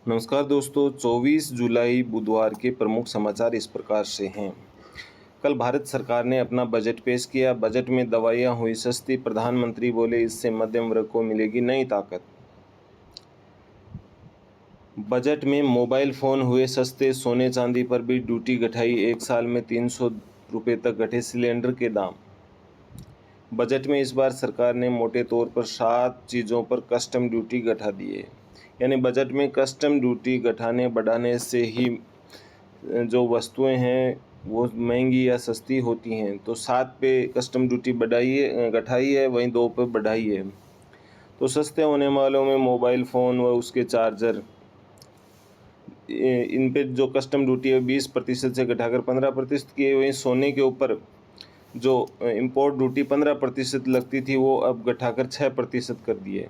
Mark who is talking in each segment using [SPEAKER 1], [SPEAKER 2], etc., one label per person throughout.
[SPEAKER 1] नमस्कार दोस्तों, 24 जुलाई बुधवार के प्रमुख समाचार इस प्रकार से हैं। कल भारत सरकार ने अपना बजट पेश किया। बजट में दवाइयां हुई सस्ती। प्रधानमंत्री बोले इससे मध्यम वर्ग को मिलेगी नई ताकत। बजट में मोबाइल फ़ोन हुए सस्ते। सोने चांदी पर भी ड्यूटी घटाई। एक साल में 300 रुपये तक घटे सिलेंडर के दाम। बजट में इस बार सरकार ने मोटे तौर पर 7 चीज़ों पर कस्टम ड्यूटी घटा दी है। यानी बजट में कस्टम ड्यूटी घटाने बढ़ाने से ही जो वस्तुएं हैं वो महंगी या सस्ती होती हैं। तो 7 पे कस्टम ड्यूटी घटाई है, वहीं 2 पे बढ़ाई है। तो सस्ते होने वालों में मोबाइल फ़ोन व उसके चार्जर, इन पे जो कस्टम ड्यूटी है 20% से घटाकर 15% की है। वहीं सोने के ऊपर जो इम्पोर्ट ड्यूटी 15% लगती थी वो अब घटाकर 6% कर दी है।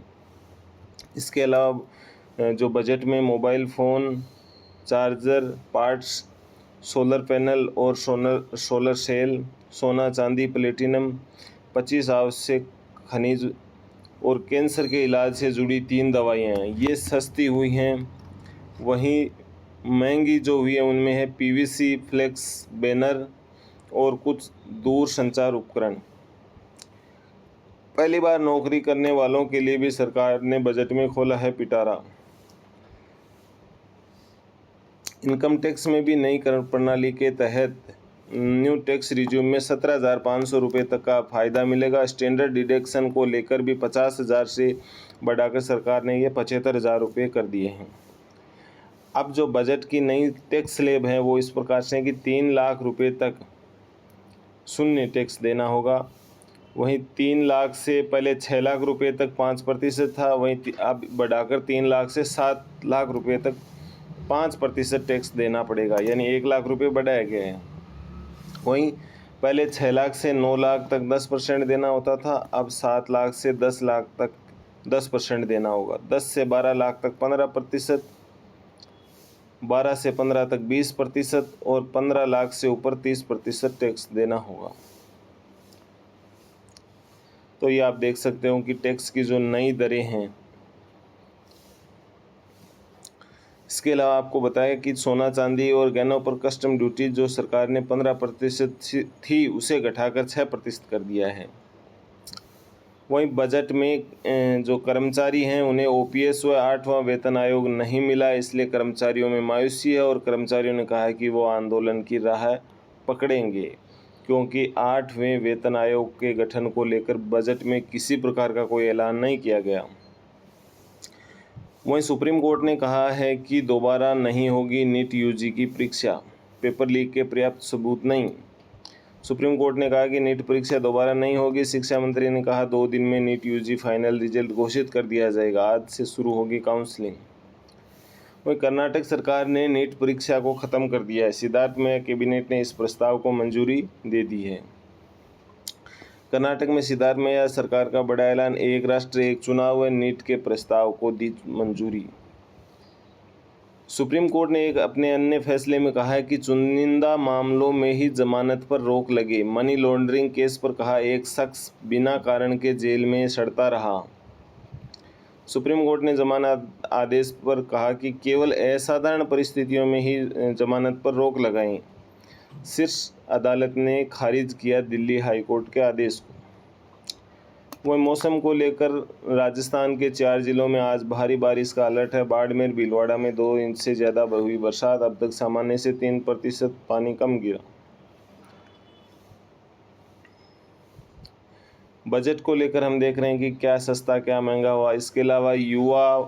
[SPEAKER 1] इसके अलावा जो बजट में mobile phone, charger, parts, solar panel और सोलर सेल, सोना चांदी, प्लेटिनम, 25 आवश्यक खनिज और कैंसर के इलाज से जुड़ी 3 दवाइयाँ हैं, ये सस्ती हुई हैं। वहीं महंगी जो हुई है उनमें है पीवीसी फ्लेक्स बैनर और कुछ दूर संचार उपकरण। पहली बार नौकरी करने वालों के लिए भी सरकार ने बजट में खोला है पिटारा। इनकम टैक्स में भी नई कर प्रणाली के तहत न्यू टैक्स रिज्यूम में 17,500 रुपये तक का फ़ायदा मिलेगा। स्टैंडर्ड डिडक्शन को लेकर भी 50,000 से बढ़ाकर सरकार ने ये 75,000 रुपये कर दिए हैं। अब जो बजट की नई टैक्स स्लैब है वो इस प्रकार से है कि 3 लाख रुपये तक शून्य टैक्स देना होगा। वहीं 3 लाख से पहले 6 लाख रुपये तक 5% था, वहीं अब बढ़ाकर 3 लाख से 7 लाख रुपये तक 5% टैक्स देना पड़ेगा, यानी 1 लाख रुपये बढ़ाए गए हैं। वहीं पहले 6 लाख से 9 लाख तक 10% देना होता था, अब 7 लाख से 10 लाख तक 10% देना होगा। 10 से 12 लाख तक 15%, 12 से 15 तक 20% और 15 लाख से ऊपर 30% टैक्स देना होगा। तो ये आप देख सकते हो कि टैक्स की जो नई दरें हैं। इसके अलावा आपको बताया कि सोना चांदी और गहनों पर कस्टम ड्यूटी जो सरकार ने 15% थी उसे घटाकर 6% कर दिया है। वहीं बजट में जो कर्मचारी हैं उन्हें ओपीएस व 8वां वेतन आयोग नहीं मिला, इसलिए कर्मचारियों में मायूसी है और कर्मचारियों ने कहा है कि वो आंदोलन की राह पकड़ेंगे, क्योंकि 8वें वेतन आयोग के गठन को लेकर बजट में किसी प्रकार का कोई ऐलान नहीं किया गया। वहीं सुप्रीम कोर्ट ने कहा है कि दोबारा नहीं होगी नीट यूजी की परीक्षा, पेपर लीक के पर्याप्त सबूत नहीं। सुप्रीम कोर्ट ने कहा कि नीट परीक्षा दोबारा नहीं होगी। शिक्षा मंत्री ने कहा 2 दिन में नीट यूजी फाइनल रिजल्ट घोषित कर दिया जाएगा। आज से शुरू होगी काउंसलिंग। वहीं कर्नाटक सरकार ने नीट परीक्षा को ख़त्म कर दिया है। सिद्धार्थ मैया कैबिनेट ने इस प्रस्ताव को मंजूरी दे दी है। कर्नाटक में सिद्धार्थ मैया सरकार का बड़ा ऐलान, एक राष्ट्र एक चुनाव व नीट के प्रस्ताव को दी मंजूरी। सुप्रीम कोर्ट ने एक अपने अन्य फैसले में कहा है कि चुनिंदा मामलों में ही जमानत पर रोक लगे। मनी लॉन्ड्रिंग केस पर कहा एक शख्स बिना कारण के जेल में सड़ता रहा। सुप्रीम कोर्ट ने जमानत आदेश पर कहा कि केवल असाधारण परिस्थितियों में ही जमानत पर रोक लगाएं। शीर्ष अदालत ने खारिज किया दिल्ली हाईकोर्ट के आदेश को। वहीं मौसम को लेकर राजस्थान के 4 जिलों में आज भारी बारिश का अलर्ट है। बाड़मेर, भीलवाड़ा में 2 इंच से ज़्यादा हुई बरसात। अब तक सामान्य से 3% पानी कम गिरा। बजट को लेकर हम देख रहे हैं कि क्या सस्ता क्या महंगा हुआ। इसके अलावा युवा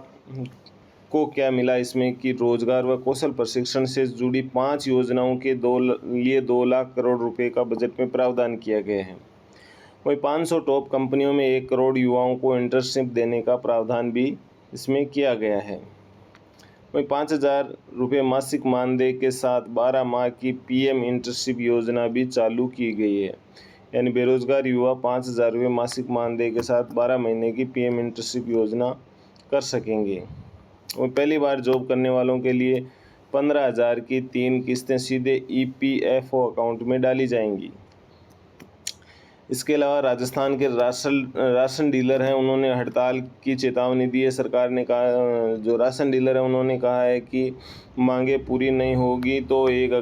[SPEAKER 1] को क्या मिला इसमें कि रोजगार व कौशल प्रशिक्षण से जुड़ी 5 योजनाओं के लिए 2 लाख करोड़ रुपए का बजट में प्रावधान किया गया है। वहीं 500 टॉप कंपनियों में 1 करोड़ युवाओं को इंटर्नशिप देने का प्रावधान भी इसमें किया गया है। वहीं 5,000 रुपये मासिक मानदेय के साथ 12 माह की पीएम इंटर्नशिप योजना भी चालू की गई है। यानी बेरोजगार युवा 5,000 रुपये मासिक मानदेय के साथ 12 महीने की पीएम इंटर्नशिप योजना कर सकेंगे। और पहली बार जॉब करने वालों के लिए 15,000 की 3 किस्तें सीधे ईपीएफओ अकाउंट में डाली जाएंगी। इसके अलावा राजस्थान के राशन डीलर हैं, उन्होंने हड़ताल की चेतावनी दी है। सरकार ने कहा, जो राशन डीलर है उन्होंने कहा है कि मांगे पूरी नहीं होगी तो 1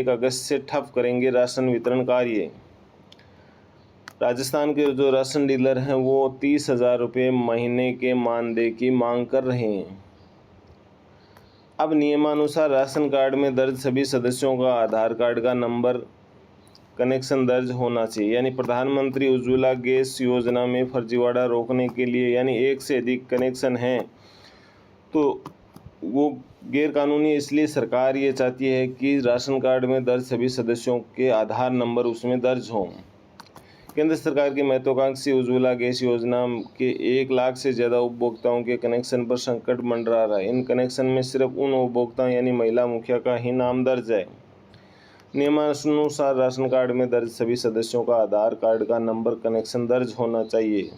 [SPEAKER 1] अगस्त से ठप करेंगे राशन वितरण कार्य। राजस्थान के जो राशन डीलर हैं वो 30,000 रुपये महीने के मानदेय की मांग कर रहे हैं। अब नियमानुसार राशन कार्ड में दर्ज सभी सदस्यों का आधार कार्ड का नंबर कनेक्शन दर्ज होना चाहिए। यानी प्रधानमंत्री उज्ज्वला गैस योजना में फर्जीवाड़ा रोकने के लिए, यानी एक से अधिक कनेक्शन हैं तो वो गैरकानूनी, इसलिए सरकार ये चाहती है कि राशन कार्ड में दर्ज सभी सदस्यों के आधार नंबर उसमें दर्ज हों। केंद्र सरकार की महत्वाकांक्षी उज्ज्वला गैस योजना के 1 लाख से ज़्यादा उपभोक्ताओं के कनेक्शन पर संकट मंडरा रहा है। इन कनेक्शन में सिर्फ उन उपभोक्ताओं यानी महिला मुखिया का ही नाम दर्ज है। नियमानुसार राशन कार्ड में दर्ज सभी सदस्यों का आधार कार्ड का नंबर कनेक्शन दर्ज होना चाहिए।